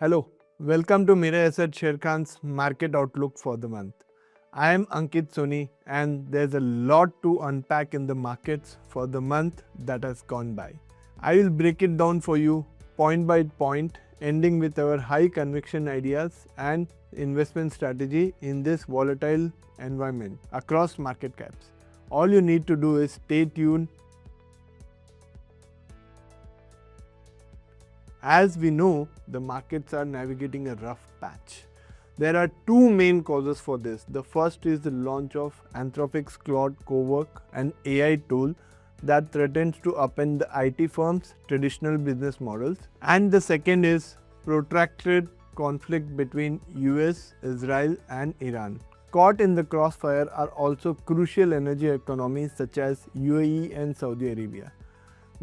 Hello, welcome to Mira Asset Sherkhan's Market Outlook for the month. I am Ankit Soni and there's a lot to unpack in the markets for the month that has gone by. I will break it down for you point by point, ending with our high conviction ideas and investment strategy in this volatile environment across market caps. All you need to do is stay tuned. As we know, the markets are navigating a rough patch. There are two main causes for this. The first is the launch of Anthropic's Claude Cowork, an AI tool that threatens to upend the IT firms' traditional business models. And the second is protracted conflict between US, Israel and Iran. Caught in the crossfire are also crucial energy economies such as UAE and Saudi Arabia.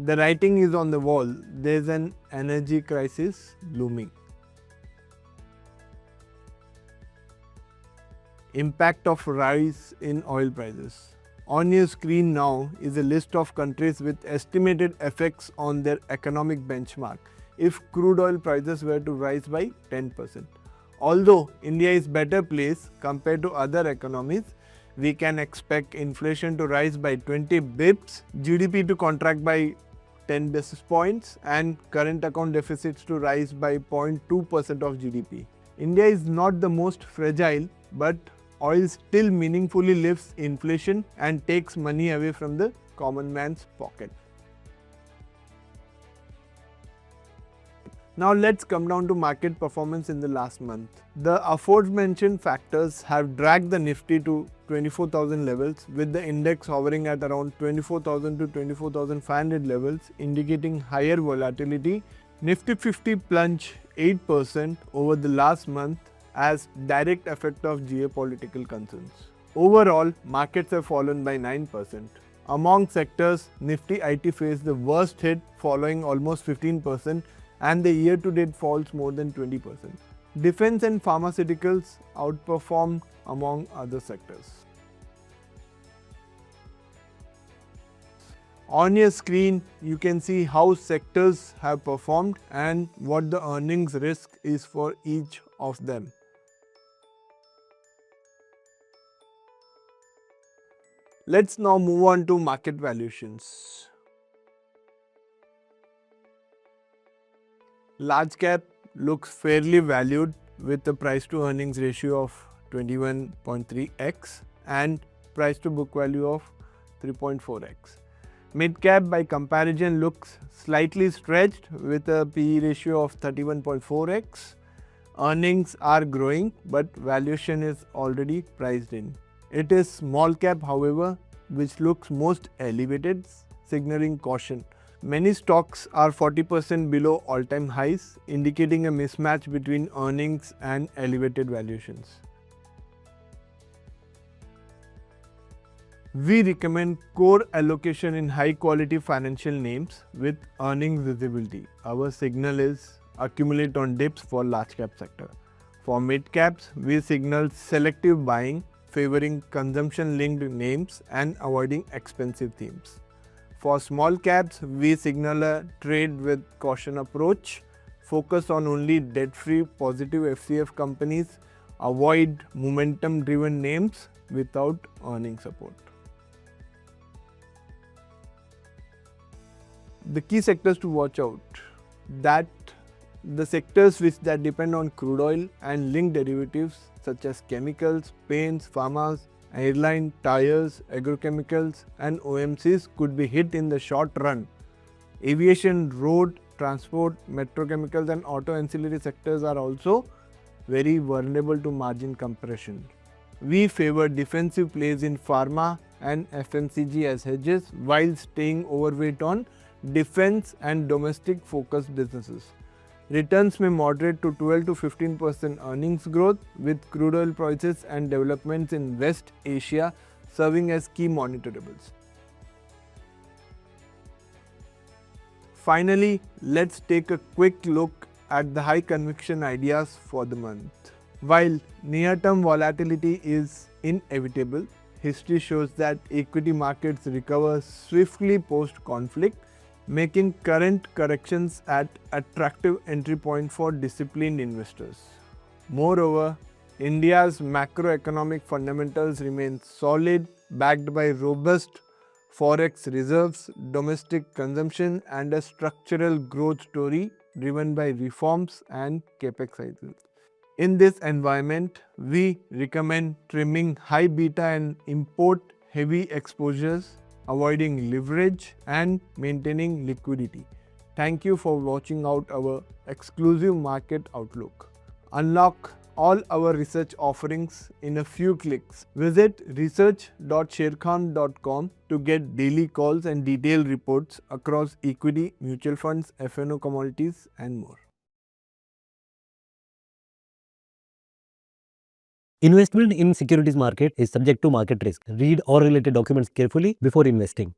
The writing is on the wall. There's an energy crisis looming. Impact of rise in oil prices. On your screen now is a list of countries with estimated effects on their economic benchmark if crude oil prices were to rise by 10%. Although India is better placed compared to other economies, we can expect inflation to rise by 20 bips, GDP to contract by 10 basis points and current account deficits to rise by 0.2% of GDP. India is not the most fragile, but oil still meaningfully lifts inflation and takes money away from the common man's pocket. Now let's come down to market performance in the last month. The aforementioned factors have dragged the Nifty to 24,000 levels, with the index hovering at around 24,000 to 24,500 levels, indicating higher volatility. Nifty 50 plunged 8% over the last month as direct effect of geopolitical concerns. Overall, markets have fallen by 9%. Among sectors, Nifty IT faced the worst hit, following almost 15%, and the year-to-date falls more than 20%. Defense and pharmaceuticals outperformed among other sectors. On your screen, you can see how sectors have performed and what the earnings risk is for each of them. Let's now move on to market valuations. Large cap looks fairly valued with a price to earnings ratio of 21.3x and price to book value of 3.4x. Mid cap by comparison looks slightly stretched with a PE ratio of 31.4x. Earnings are growing but valuation is already priced in. It is small cap, however, which looks most elevated, signaling caution. Many stocks are 40% below all-time highs, indicating a mismatch between earnings and elevated valuations. We recommend core allocation in high-quality financial names with earnings visibility. Our signal is accumulate on dips for large cap sector. For mid caps, we signal selective buying, favoring consumption-linked names and avoiding expensive themes. For small caps, we signal a trade with caution approach, focus on only debt-free positive FCF companies, avoid momentum-driven names without earning support. The key sectors to watch out: that the sectors that depend on crude oil and linked derivatives such as chemicals, paints, pharmas, airline, tires, agrochemicals and OMCs could be hit in the short run. Aviation, road, transport, petrochemicals and auto ancillary sectors are also very vulnerable to margin compression. We favor defensive plays in pharma and FMCG as hedges while staying overweight on defense and domestic focused businesses. Returns may moderate to 12 to 15% earnings growth, with crude oil prices and developments in West Asia serving as key monitorables. Finally, let's take a quick look at the high conviction ideas for the month. While near-term volatility is inevitable, history shows that equity markets recover swiftly post-conflict. making current corrections at attractive entry point for disciplined investors. Moreover, India's macroeconomic fundamentals remain solid, backed by robust forex reserves, domestic consumption, and a structural growth story driven by reforms and capex cycles. In this environment, we recommend trimming high beta and import heavy exposures, avoiding leverage, and maintaining liquidity. Thank you for watching out our exclusive market outlook. Unlock all our research offerings in a few clicks. Visit research.sherkhan.com to get daily calls and detailed reports across equity, mutual funds, F&O commodities, and more. Investment in securities market is subject to market risk. Read all related documents carefully before investing.